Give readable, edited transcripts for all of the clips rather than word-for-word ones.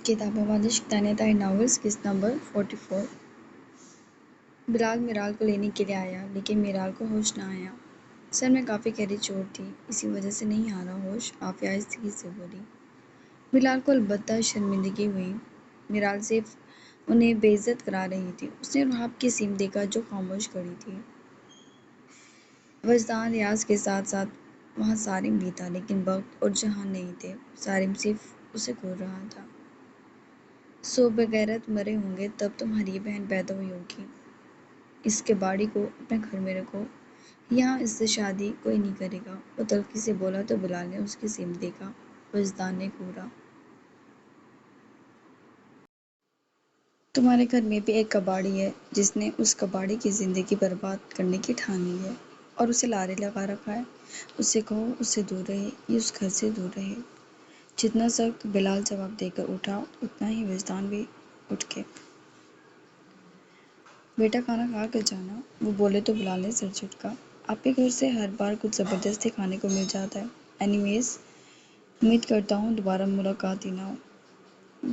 کتاب والی شیطانیہ طاہر ناولز قسط نمبر 44۔ بلال میرال کو لینے کے لیے آیا لیکن میرال کو ہوش نہ آیا۔ سر میں کافی گہری چوٹ تھی، اسی وجہ سے نہیں آ رہا ہوش، عافیہ آہستگی سے بولی۔ بلال کو البتہ شرمندگی ہوئی، میرال صرف انہیں بے عزت کرا رہی تھی۔ اس نے رحاب کی سمت دیکھا جو خاموش کھڑی تھی۔ وجدان ریاض کے ساتھ ساتھ وہاں سالم بھی تھا لیکن وقت اور جہاں نہیں تھے۔ سالم صرف اسے گھور رہا تھا۔ سو بغیرت مرے ہوں گے تب تمہاری یہ بہن پیدا ہوئی ہوگی۔ اس کباڑی کو اپنے گھر میں رکھو، یہاں اس سے شادی کوئی نہیں کرے گا۔ وہ تلخی سے بولا تو بلال نے اس کی سمت دیکھا۔ وجدان نے گھورا۔ تمہارے گھر میں بھی ایک کباڑی ہے جس نے اس کباڑی کی زندگی برباد کرنے کی ٹھان لی ہے اور اسے لارے لگا رکھا ہے۔ اس سے کہو اس سے دور رہے، یہ اس گھر سے دور رہے۔ جتنا سخت بلال جواب دے کر اٹھا اتنا ہی وجدان بھی اٹھ کے۔ بیٹا کھانا کھا کر جانا، وہ بولے تو بلال نے سر جھٹکا۔ آپ کے گھر سے ہر بار کچھ زبردستی کھانے کو مل جاتا ہے۔ اینی ویز امید کرتا ہوں دوبارہ ملاقات ہی نہ ہو۔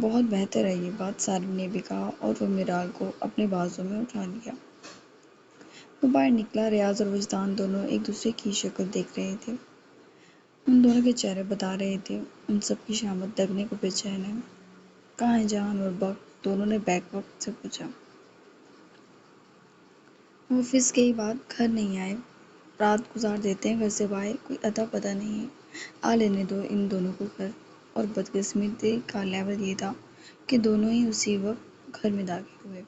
بہت بہتر ہے یہ بات، سالم نے بھی کہا اور وہ میرال کو اپنے بازو میں اٹھا لیا۔ وہ باہر نکلا۔ ریاض اور وجدان دونوں ایک دوسرے کی شکل دیکھ رہے تھے۔ ان دونوں کے چہرے بتا رہے تھے ان سب کی شامت لگنے کو بے چین ہے۔ کہاں ہے جان اور وقت؟ دونوں نے بیک وقت سے پوچھا۔ وہ آفس کے ہی بعد گھر نہیں آئے، رات گزار دیتے ہیں گھر سے باہر، کوئی اتا پتہ نہیں ہے۔ آ لینے دو ان دونوں کو گھر۔ اور بدقسمتی کا لیول یہ تھا کہ دونوں ہی اسی وقت گھر میں داخل ہوئے۔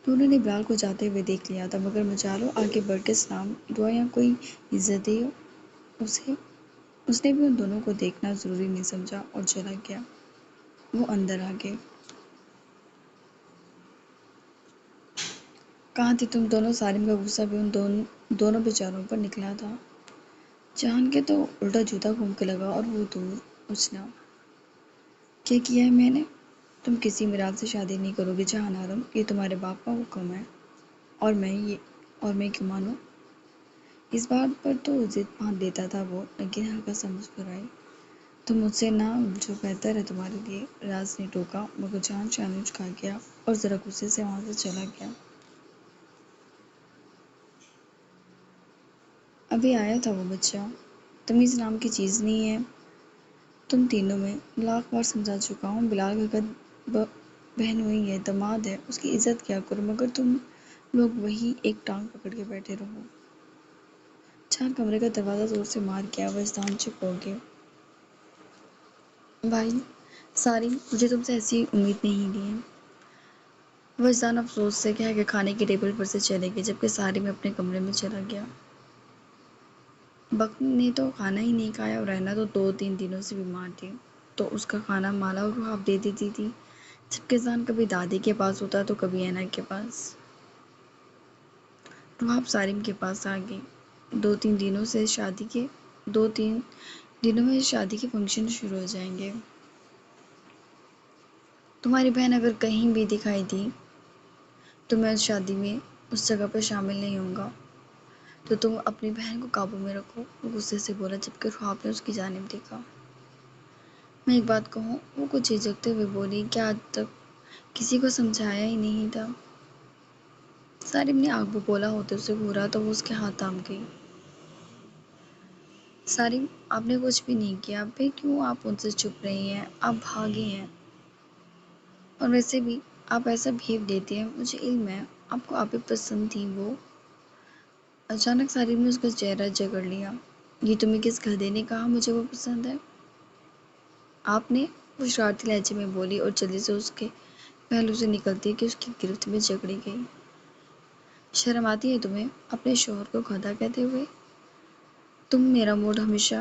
دونوں نے بلال کو جاتے ہوئے دیکھ لیا تھا مگر مجالو آگے بڑھ کے سلام دعا یا کوئی عزت ہی اس نے بھی ان دونوں کو دیکھنا ضروری نہیں سمجھا اور چلا گیا۔ وہ اندر آ گئے۔ کہاں تھی تم دونوں؟ سالم کا غصہ بھی ان دونوں بیچاروں پر نکلا تھا۔ جہان کے تو الٹا جوتا گھوم کے لگا اور وہ دور اچھلا۔ کیا کیا ہے میں نے؟ تم کسی میرال سے شادی نہیں کرو گے جہان آرم، یہ تمہارے باپ کا حکم ہے۔ اور میں کیوں مانوں؟ اس بات پر تو ضد باندھ دیتا تھا وہ، لیکن ہلکا سا مسکرائی۔ تم مجھ سے نہ الجھو، بہتر ہے تمہارے لیے، ریاض نے ٹوکا مگر جہان شانے جھکا گیا اور ذرا غصے سے وہاں سے چلا گیا۔ ابھی آیا تھا وہ بچہ، تمیز نام کی چیز نہیں ہے تم تینوں میں، لاکھ بار سمجھا چکا ہوں۔ بلال کا قد بہنوئی ہے، داماد ہے، اس کی عزت کیا کرو مگر تم لوگ وہی ایک ٹانگ پکڑ کے بیٹھے رہو۔ جہان کمرے کا دروازہ زور سے مار گیا۔ وجدان چپ ہو گئے۔ بھائی سالم، مجھے تم سے ایسی امید نہیں تھی۔ وجدان افسوس سے کہہ کے کھانے کی ٹیبل پر سے چلے گئے جبکہ سالم اپنے کمرے میں چلا گیا۔ بک نے تو کھانا ہی نہیں کھایا اور رہنا تو 2-3 دنوں سے بیمار تھی، تو اس کا کھانا مالا اور رحاب دے دیتی تھی، جبکہ ذہن کبھی دادی کے پاس ہوتا تو کبھی اینا کے پاس۔ رحاب سالم کے پاس آ گئی۔ 2-3 دنوں میں شادی کے فنکشن شروع ہو جائیں گے۔ تمہاری بہن اگر کہیں بھی دکھائی دی تو میں اس شادی میں اس جگہ پر شامل نہیں ہوں گا، تو تم اپنی بہن کو قابو میں رکھو، وہ غصے سے بولا جبکہ رحاب نے اس کی جانب دیکھا۔ میں ایک بات کہوں؟ وہ کچھ جھجکتے ہوئے بولی، کیا آج تک کسی کو سمجھایا ہی نہیں تھا؟ سالم نے آگ ببولا ہوتے اسے گھورا تو وہ اس کے ہاتھ تھام گئی۔ سالم، آپ نے کچھ بھی نہیں کیا، پھر کیوں آپ ان سے چھپ رہی ہیں؟ آپ بھاگے ہیں، اور ویسے بھی آپ ایسا بہیو دیتی ہیں، مجھے علم ہے آپ کو آبی پسند تھی۔ وہ اچانک سالم نے اس کا چہرہ جگڑ لیا۔ یہ تمہیں کس گدھے نے کہا مجھے وہ پسند ہے؟ آپ نے، وہ شرارتی لہجے میں بولی اور جلدی سے اس کے پہلو سے نکلتی کہ اس کی گرفت میں جکڑی گئی۔ شرم آتی ہے تمہیں اپنے شوہر کو گدھا کہتے ہوئے؟ تم میرا موڈ ہمیشہ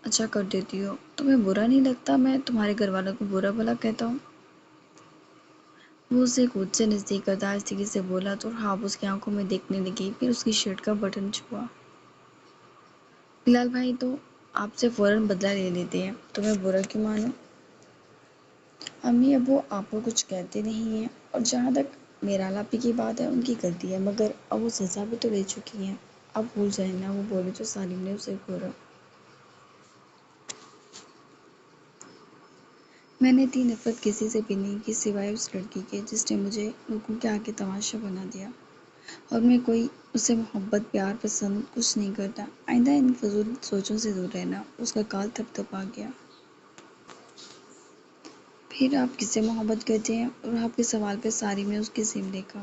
اچھا کر دیتی ہو، تمہیں برا نہیں لگتا میں تمہارے گھر والوں کو برا بھلا کہتا ہوں؟ وہ اسے خود سے نزدیک کرتا آہستگی سے بولا تو رحاب اس کی آنکھوں میں دیکھنے لگی، پھر اس کی شرٹ کا بٹن چھوا۔ بلال بھائی تو آپ سے فوراً بدلہ لے لیتے ہیں، تو میں برا کیوں مانوں؟ امی ابو آپ کو کچھ کہتے نہیں ہیں، اور جہاں تک میرال آپی کی بات ہے ان کی غلطی ہے مگر اب وہ سزا بھی تو لے چکی ہیں، اب بھول جائیں نا، وہ بولے تو سالم نے اسے گھورا۔ میں نے 3 نفرت کسی سے بھی نہیں کی سوائے اس لڑکی کے جس نے مجھے لوگوں کے آگے تماشا بنا دیا، اور میں کوئی اسے محبت پیار پسند کچھ نہیں کرتا۔ آئندہ ان فضول سوچوں سے دور رہنا۔ اس کا گال تھپ تھپا گیا۔ پھر آپ کس سے محبت کرتے ہیں؟ رحاب کے سوال پہ ساری نے اس کی سم دیکھا،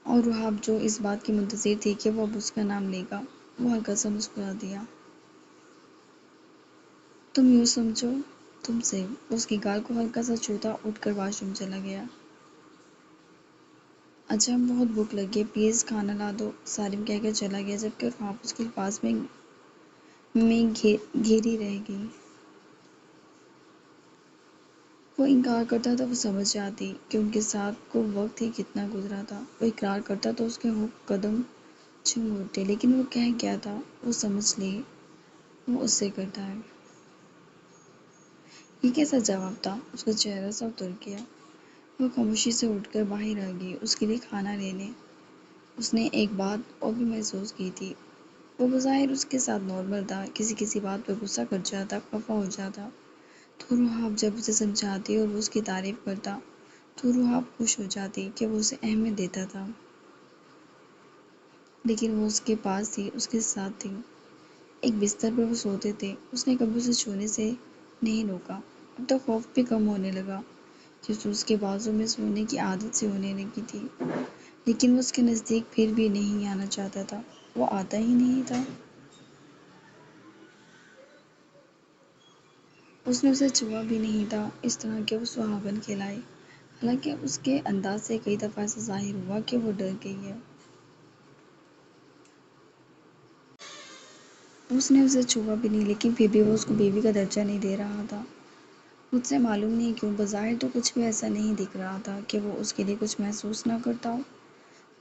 اور رحاب جو اس بات کی منتظر تھی کہ وہ اب اس کا نام لے گا، وہ ہلکا سا مسکرا دیا۔ تم یوں سمجھو تم سے۔ اس کی گال کو ہلکا سا چھوتا، اٹھ کر واش روم چلا گیا۔ اچھا بہت بھوک لگی ہے، پلیز کھانا لا دو، سالم کہہ کر چلا گیا، جبکہ خواب اس کے الفاظ میں گھیری رہ گئی۔ وہ انکار کرتا تو وہ سمجھ جاتی کہ ان کے ساتھ کو وقت ہی کتنا گزرا تھا۔ وہ اقرار کرتا تو اس کے ہونٹ قدم چوم اٹھتے، لیکن وہ کہہ کیا تھا وہ سمجھ لے، وہ اس سے کرتا ہے۔ یہ کیسا جواب تھا؟ اس کا چہرہ سا اتر گیا۔ وہ خاموشی سے اٹھ کر باہر آ گئی اس کے لیے کھانا لینے۔ اس نے ایک بات اور بھی محسوس کی تھی، وہ بظاہر اس کے ساتھ نارمل تھا، کسی بات پہ غصہ کر جاتا، خفا ہو جاتا تو رحاب جب اسے سمجھاتی اور وہ اس کی تعریف کرتا تو رحاب خوش ہو جاتی کہ وہ اسے اہمیت دیتا تھا، لیکن وہ اس کے پاس تھی، اس کے ساتھ تھی۔ ایک بستر پر وہ سوتے تھے، اس نے کبھی اسے چھونے سے نہیں روکا۔ اب تو خوف بھی کم ہونے لگا کہ اس کے بازو میں سونے کی عادت سی ہونے لگی تھی، لیکن وہ اس کے نزدیک پھر بھی نہیں آنا چاہتا تھا، وہ آتا ہی نہیں تھا۔ اس نے اسے چھوا بھی نہیں تھا اس طرح کہ وہ سہاگن کھلائے، حالانکہ اس کے انداز سے کئی دفعہ ایسا ظاہر ہوا کہ وہ ڈر گئی ہے۔ اس نے اسے چھوا بھی نہیں، لیکن پھر بھی وہ اس کو بیوی کا درجہ نہیں دے رہا تھا۔ مجھ سے معلوم نہیں کیوں بظاہر تو کچھ بھی ایسا نہیں دکھ رہا تھا کہ وہ اس کے لیے کچھ محسوس نہ کرتا ہو۔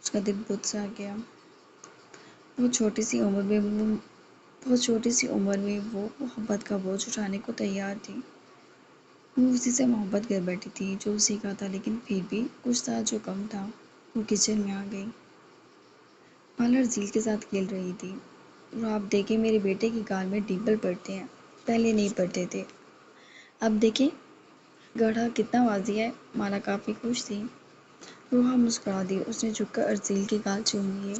اس کا دل بجھ سا گیا۔ بہت چھوٹی سی عمر میں وہ محبت کا بوجھ اٹھانے کو تیار تھی۔ وہ اسی سے محبت کر بیٹھی تھی جو اسی کا تھا، لیکن پھر بھی کچھ تھا جو کم تھا۔ وہ کچن میں آ گئی۔ مالا رزیل کے ساتھ کھیل رہی تھی۔ آپ دیکھیں میرے بیٹے کی گال میں ڈمپل پڑتے ہیں، پہلے نہیں پڑتے تھے، اب دیکھیں گڑھا کتنا واضح ہے۔ مالا کافی خوش تھی۔ روحا مسکرا دی، اس نے جھک کر ارزیل کے گال چوم لیے۔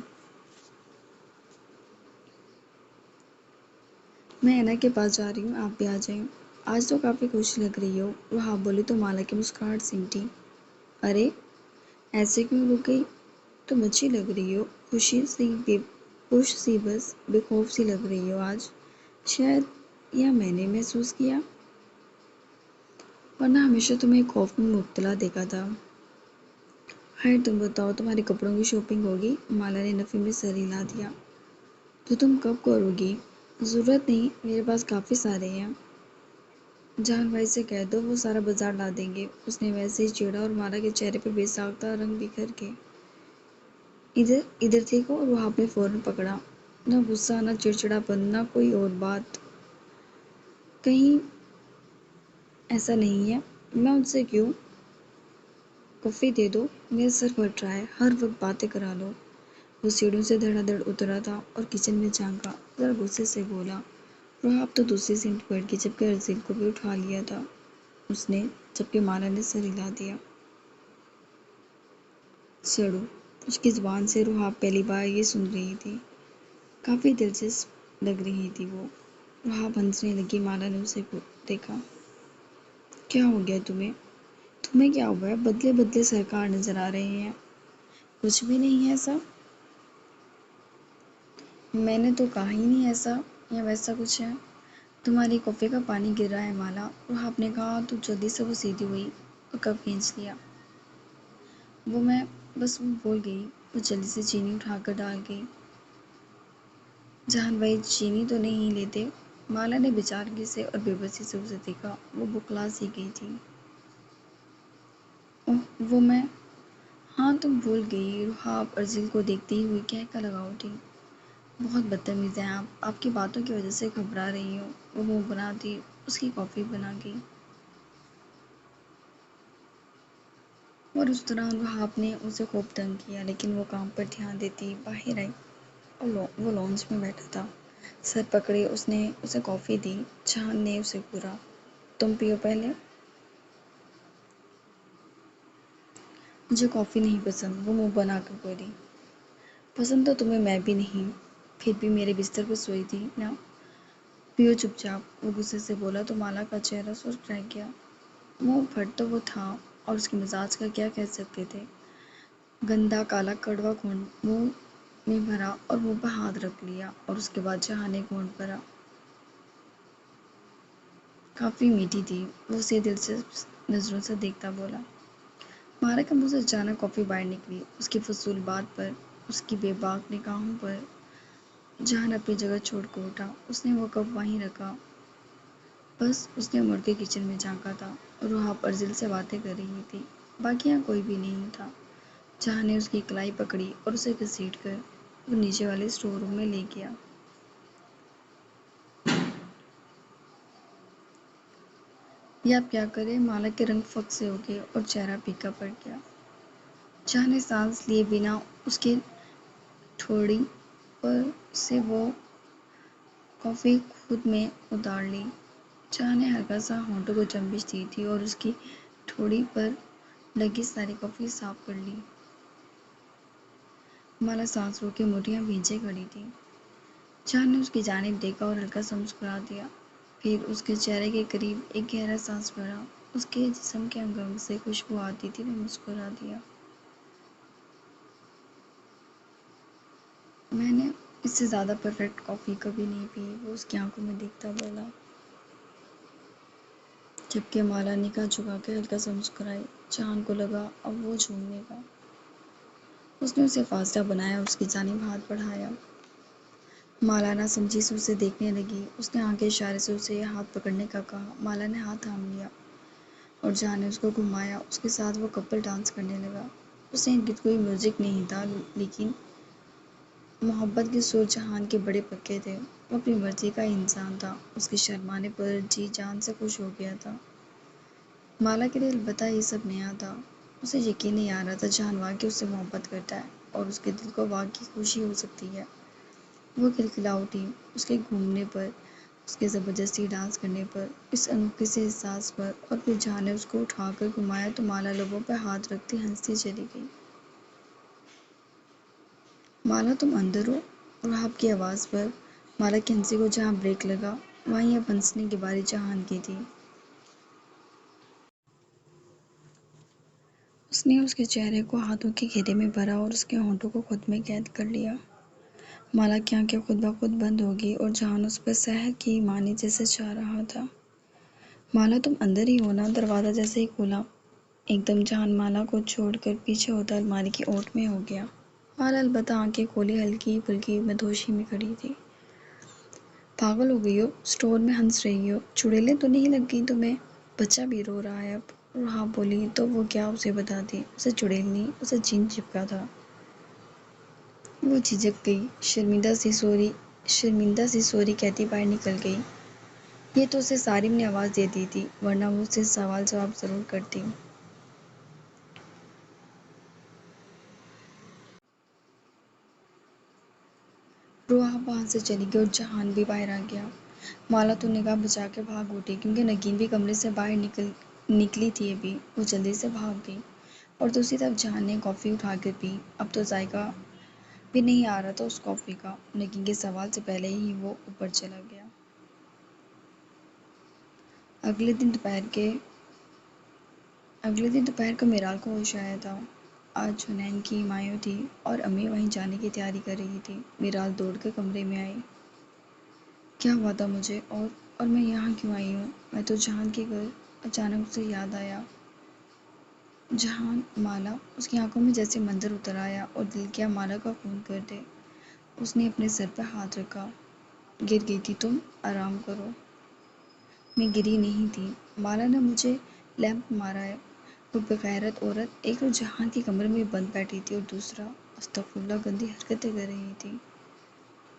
میں اینا کے پاس جا رہی ہوں، آپ بھی آ جائیں۔ آج تو کافی خوش لگ رہی ہو، روحا بولی تو مالا کی مسکراہٹ سمٹی۔ ارے ایسے کیوں رک گئی؟ تم اچھی لگ رہی ہو، خوش سی بس بے خوف سی لگ رہی ہو آج، شاید یا میں نے محسوس کیا، ورنہ ہمیشہ تمہیں خوف میں مبتلا دیکھا تھا۔ خیر تم بتاؤ تمہارے کپڑوں کی شاپنگ ہوگی؟ مالا نے نفی میں سر ہلا دیا۔ تو تم کب کرو گی؟ ضرورت نہیں، میرے پاس کافی سارے ہیں۔ جان بھائی سے کہہ دو وہ سارا بازار لا دیں گے۔ اس نے ویسے ہی چھیڑا اور مالا کے چہرے پہ بے ساختہ رنگ بکھر گئے۔ ادھر دیکھو، روحاب نے فوراً پکڑا۔ نہ غصہ، نہ چڑچڑا پن، نہ کوئی اور بات، کہیں ایسا نہیں ہے۔ میں ان سے کیوں؟ کافی دے دو، میرا سر پھٹ رہا ہے، ہر وقت باتیں کرا لو۔ وہ سیڑھیوں سے دھڑا دھڑ اترا تھا اور کچن میں جھانکا، ذرا غصے سے بولا۔ روحاب تو دوسری سمت بیٹھ گئی، جبکہ ارزیل کو بھی اٹھا لیا تھا اس نے، جبکہ مالا نے سر ہلا دیا۔ سڑو، اس کی زبان سے روحاب پہلی بار یہ سن رہی تھی۔ کافی دلچسپ لگ رہی تھی وہ۔ روحاب ہنسنے لگی۔ مالا نے اسے دیکھا۔ کیا ہو گیا تمہیں؟ تمہیں کیا ہوا ہے؟ بدلے بدلے سرکار نظر آ رہے ہیں۔ کچھ بھی نہیں ہے ایسا۔ میں نے تو کہا ہی نہیں ایسا یا ویسا کچھ ہے۔ تمہاری کافی کا پانی گر رہا ہے مالا، روحاب نے کہا تو جلدی سے وہ سیدھی ہوئی اور کپ کھینچ لیا۔ میں بس وہ بھول گئی۔ وہ جلدی سے چینی اٹھا کر ڈال گئی۔ جہان بھائی چینی تو نہیں لیتے؟ مالا نے بے چارگی سے اور بے بسی سے اسے دیکھا۔ وہ بکلا سی گئی تھی۔ اوہ میں ہاں تم بھول گئی، روحاب ارزیل کو دیکھتی ہوئی کہہ لگا اٹھی۔ بہت بدتمیز ہیں آپ کی باتوں کی وجہ سے گھبرا رہی ہوں۔ وہ منہ بناتی اس کی کافی بنا گئی، اور اس دوران روحاب نے اسے خوب تنگ کیا، لیکن وہ کام پر دھیان دیتی باہر آئی اور وہ لانج میں بیٹھا تھا۔ سر پکڑے اس نے اسے کافی دی۔ جہان نے اسے گھورا۔ تم پیو پہلے۔ مجھے کافی نہیں پسند، وہ منہ بنا کر بولی۔ پسند تو تمہیں میں بھی نہیں، پھر بھی میرے بستر پر سوئی تھی نا، پیو چپ چاپ، وہ غصے سے بولا تو مالا کا چہرہ سرخ رہ گیا۔ منہ پھٹ تو وہ تھا، اور اس کے مزاج کا کیا کہہ سکتے تھے۔ گندا کالا کڑوا گھونٹ منہ میں بھرا اور منہ پر ہاتھ رکھ لیا، اور اس کے بعد جہاں نے گھونٹ بھرا۔ کافی میٹھی تھی، وہ اسے دلچسپ نظروں سے دیکھتا بولا۔ مارا کے منہ سے اچانک کافی باہر نکلی، اس کی فضول بات پر، اس کی بے باک نگاہوں پر جہان اپنی جگہ چھوڑ کر اٹھا۔ اس نے وہ کپ وہیں رکھا، بس اس نے مڑ کے کچن میں جھانکا تھا۔ روحا ارزل سے باتیں کر رہی تھی، باقی یہاں کوئی بھی نہیں تھا۔ جہاں نے اس کی کلائی پکڑی اور اسے گھسیٹ کر وہ نیچے والے اسٹور روم میں لے گیا۔ یہ آپ کیا کرے؟ مالا کے رنگ فک سے ہو گئے اور چہرہ پھیکا پڑ گیا۔ جہاں نے سانس لیے بنا اس کے ٹھوڑی پر سے وہ کافی خود میں اتار لی۔ جہاں نے ہلکا سا ہونٹوں کو جنبش دی تھی اور اس کی ٹھوڑی پر لگی ساری کافی صاف کر لی۔ مالا سانس روک کے مٹھیاں بھینچے کھڑی تھی۔ جہاں نے اس کی جانب دیکھا اور ہلکا سا مسکرا دیا، پھر اس کے چہرے کے قریب ایک گہرا سانس بھرا۔ اس کے جسم کے انگ انگ سے خوشبو آتی تھی، وہ مسکرا دیا۔ میں نے اس سے زیادہ پرفیکٹ کافی کبھی نہیں پی، وہ اس کی آنکھوں میں دیکھتا بولا۔ جبکہ مالا نگاہ جھکا کے ہلکا سا مسکرائی۔ جہان کو لگا اب وہ جھومنے گا۔ اس نے اسے فاصلہ بنایا اور اس کی جانب ہاتھ بڑھایا۔ مالا نہ سمجھی سے اسے دیکھنے لگی۔ اس نے آنکھ کے اشارے سے اسے ہاتھ پکڑنے کا کہا۔ مالا نے ہاتھ تھام لیا اور جہاں نے اس کو گھمایا، اس کے ساتھ وہ کپل ڈانس کرنے لگا۔ اس نے گیت کوئی میوزک نہیں تھا، لیکن محبت کے سر جہان کے بڑے پکے تھے۔ وہ اپنی مرضی کا انسان تھا، اس کے شرمانے پر جی جان سے خوش ہو گیا تھا۔ مالا کے لیے البتہ یہ سب نیا تھا۔ اسے یقین نہیں آ رہا تھا جہان واقعی اس سے محبت کرتا ہے اور اس کے دل کو واقعی خوشی ہو سکتی ہے۔ وہ کھلکھلا اٹھی، اس کے گھومنے پر، اس کے زبردستی ڈانس کرنے پر، اس انوکھے سے احساس پر، اور پھر جہاں نے اس کو اٹھا کر گھمایا تو مالا لبوں پر ہاتھ رکھتی ہنستی چلی گئی۔ مالا تم اندر ہو؟ رحاب کی آواز پر مالا کی ہنسی کو جہاں بریک لگا، وہیں اب ہنسنے کی باری جہان کی تھی۔ اس نے اس کے چہرے کو ہاتھوں کے گھیرے میں بھرا اور اس کے ہونٹوں کو خود میں قید کر لیا۔ مالا کی آنکھیں خود بخود بند ہو گئی اور جہان اس پر سحر کی مانی جیسے چاہ رہا تھا۔ مالا تم اندر ہی ہو نا؟ دروازہ جیسے ہی کھولا، ایک دم جہان مالا کو چھوڑ کر پیچھے ہوتا الماری کی اوٹ میں ہو گیا۔ مالا البتہ آنکھیں کھولے ہلکی پھلکی مدہوشی میں کھڑی تھی۔ پاگل ہو گئی ہو؟ اسٹور میں ہنس رہی ہو؟ چڑیلیں تو نہیں لگ گئی تمہیں؟ بچہ بھی رو رہا ہے اب۔ رحاب بولی تو وہ کیا اسے بتاتی، اسے چڑیل نہیں، اسے جن چپکا تھا۔ وہ جھجک گئی، شرمندہ سی سوری کہتی باہر نکل گئی۔ یہ تو اسے صارم نے آواز دے دی تھی، ورنہ وہ اسے سوال جواب ضرور کرتی۔ روحا وہاں سے چلی گئی اور جہان بھی باہر آ گیا۔ مالا تو نگاہ بچا کے بھاگ اٹھی، کیونکہ نگین بھی کمرے سے باہر نکلی تھی ابھی۔ وہ جلدی سے بھاگ گئی اور دوسری طرف جہان نے کافی اٹھا کر پی۔ اب تو ذائقہ بھی نہیں آ رہا تھا اس کافی کا۔ نگین کے سوال سے پہلے ہی وہ اوپر چلا گیا۔ اگلے دن دوپہر کو میرال کو ہوش آیا تھا۔ آج حنین کی مایو تھی اور امی وہیں جانے کی تیاری کر رہی تھی۔ میرال دوڑ کر کمرے میں آئی۔ کیا ہوا تھا مجھے، اور میں یہاں کیوں آئی ہوں؟ میں تو جہان کے گھر۔ اچانک اسے یاد آیا۔ جہان، مالا، اس کی آنکھوں میں جیسے منظر اتر آیا اور دل کیا مالا کا خون کر دے۔ اس نے اپنے سر پر ہاتھ رکھا۔ گر گئی تھی تم؟ آرام کرو۔ میں گری نہیں تھی، مالا نے مجھے لیمپ مارا ہے۔ وہ بغیرت عورت ایک تو جہان کے کمرے میں بند بیٹھی تھی اور دوسرا استغفراللہ گندی حرکتیں کر رہی تھی۔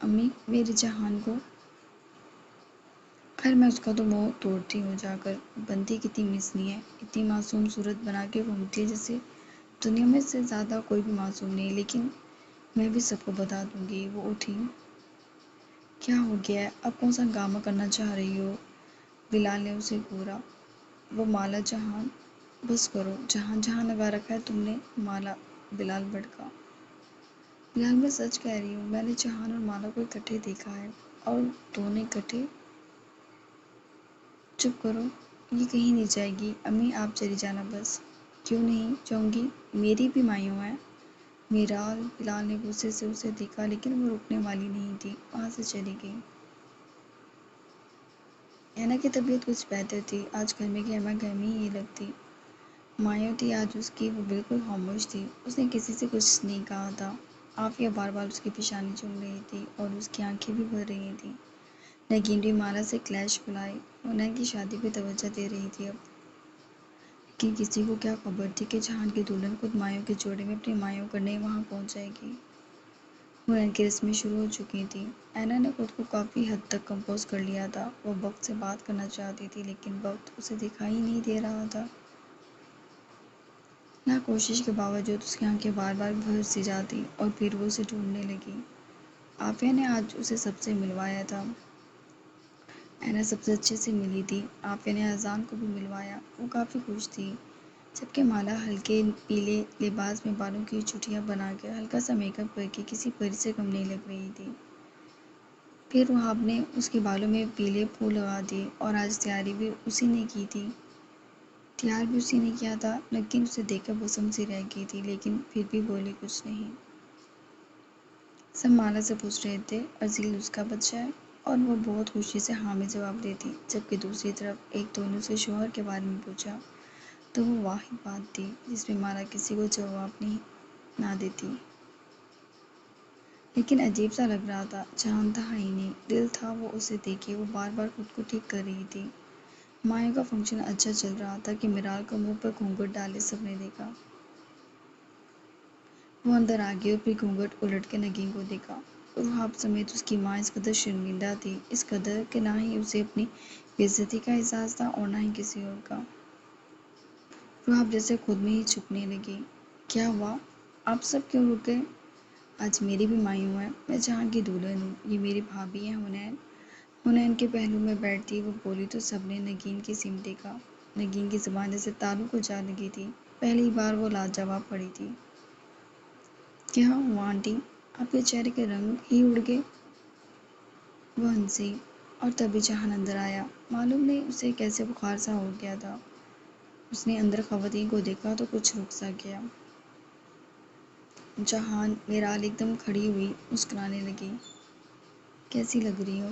امی، میرے جہان کو۔ خیر میں اس کا تو منہ توڑتی ہوں جا کر۔ بنتی کتنی مسنی ہے، اتنی معصوم صورت بنا کے گھومتی ہے جیسے دنیا میں سے زیادہ کوئی بھی معصوم نہیں، لیکن میں بھی سب کو بتا دوں گی۔ وہ اٹھی۔ کیا ہو گیا ہے؟ اب کون سا ڈرامہ کرنا چاہ رہی ہو؟ بلال نے اسے گھورا۔ وہ مالا جہان، بس کرو، جہان جہاں لگا رکھا ہے تم نے مالا، بلال بھڑکا۔ بلال میں سچ کہہ رہی ہوں، میں نے جہان اور مالا کو اکٹھے دیکھا ہے، اور دونوں اکٹھے۔ چپ کرو، یہ کہیں نہیں جائے گی، امی آپ چلی جانا بس۔ کیوں نہیں جاؤں گی، میری بھی مائیوں ہیں۔ میرال، بلال نے غصے سے اسے دیکھا لیکن وہ رکنے والی نہیں تھی، وہاں سے چلی گئی۔ اینا کی طبیعت کچھ بہتر تھی، آج گھر میں گہما گہمی ہی لگتی۔ مایوں تھی آج اس کی، وہ بالکل خاموش تھی، اس نے کسی سے کچھ نہیں کہا تھا۔ عافیہ بار بار اس کی پیشانی چوم رہی تھی اور اس کی آنکھیں بھی بھر رہی تھیں۔ نگین بھی مالا سے کلیش بلائے، حنین کی شادی پہ توجہ دے رہی تھی اب۔ لیکن کسی کو کیا خبر تھی کہ جہان کی دلہن خود مایوں کے جوڑے میں اپنی مایوں کرنے وہاں پہنچ جائے گی۔ حنین کی رسمیں شروع ہو چکی تھیں۔ اینا نے خود کو کافی حد تک کمپوز کر لیا تھا، وہ وقت سے بات کرنا چاہتی تھی لیکن وقت اسے دکھائی نہیں دے رہا تھا۔ نا کوشش کے باوجود اس کی آنکھیں بار بار بھر سی جاتی اور پھر وہ اسے ڈھونڈنے لگی۔ عافیہ نے آج اسے سب سے ملوایا تھا۔ اینا سب سے اچھے سے ملی تھی۔ عافیہ نے اذان کو بھی ملوایا، وہ کافی خوش تھی۔ جبکہ مالا ہلکے پیلے لباس میں بالوں کی چوٹیاں بنا کے ہلکا سا میک اپ کر کے کسی پری سے کم نہیں لگ رہی تھی۔ پھر وہاب نے اس کے بالوں میں پیلے پھول لگا دیے اور آج تیاری بھی اسی نے کی تھی۔ تیار بھی اسی نے کیا تھا۔ نگین اسے دیکھ کر بسم سی رہ گئی تھی لیکن پھر بھی بولی کچھ نہیں۔ سب مالا سے پوچھ رہے تھے ارزیل اس کا بچہ ہے، اور وہ بہت خوشی سے ہاں میں جواب دیتی، جبکہ دوسری طرف ایک تو نے اسے شوہر کے بارے میں پوچھا تو وہ واحد بات تھی جس میں مالا کسی کو جواب نہ دیتی۔ لیکن عجیب سا لگ رہا تھا، جان تھا ہی نہیں، دل تھا وہ اسے دیکھے، وہ بار بار خود کو ٹھیک کر رہی تھی۔ مایوں کا فنکشن اچھا چل رہا تھا کہ میرال کو منہ پر گھونگھٹ ڈالے سب نے دیکھا۔ وہ اندر آ گئی اور پھر گھونگھٹ الٹ کے نگین کو دیکھا۔ وہاب سمیت اس کی ماں اس قدر شرمندہ تھی، اس قدر کہ نہ ہی اسے اپنی بے عزتی کا احساس تھا اور نہ ہی کسی اور کا۔ وہاب جیسے خود میں ہی چھپنے لگی۔ کیا ہوا، آپ سب کیوں رک گئے؟ آج میری بھی مایوں ہیں، میں جہان کی دلہن ہوں، یہ میری بھابھی ہیں حنین۔ حنین کے پہلو میں بیٹھتی وہ بولی تو سب نے نگین کی سمت دیکھا۔ نگین کی زبان جیسے تالو کو جا لگی تھی، پہلی بار وہ لاجواب پڑی تھی۔ کیا ہوا آنٹی، آپ کے چہرے کے رنگ ہی اڑ گئے؟ وہ ہنسی، اور تبھی جہان اندر آیا۔ معلوم نہیں اسے کیسے بخار سا ہو گیا تھا۔ اس نے اندر خواتین کو دیکھا تو کچھ رک سا گیا۔ جہان، میرال ایک دم کھڑی ہوئی مسکرانے لگی۔ کیسی لگ رہی ہو؟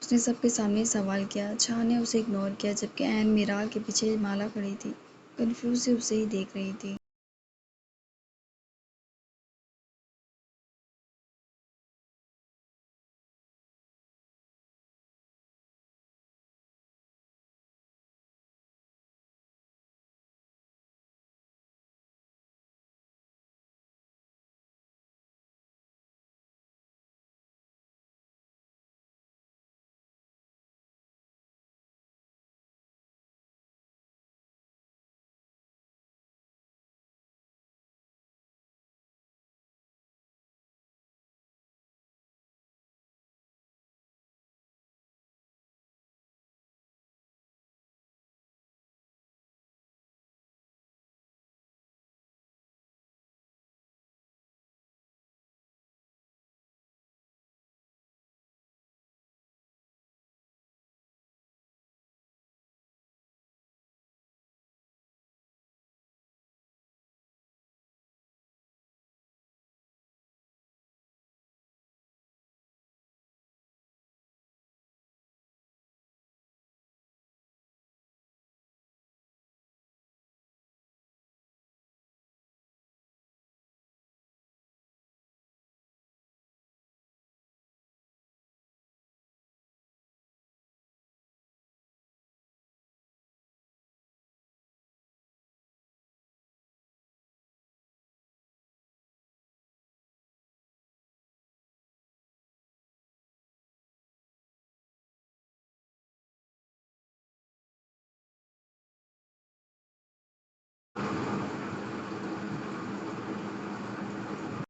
اس نے سب کے سامنے سوال کیا۔ جہان نے اسے اگنور کیا جبکہ عین میرال کے پیچھے مالا کھڑی تھی، کنفیوز سے اسے ہی دیکھ رہی تھی۔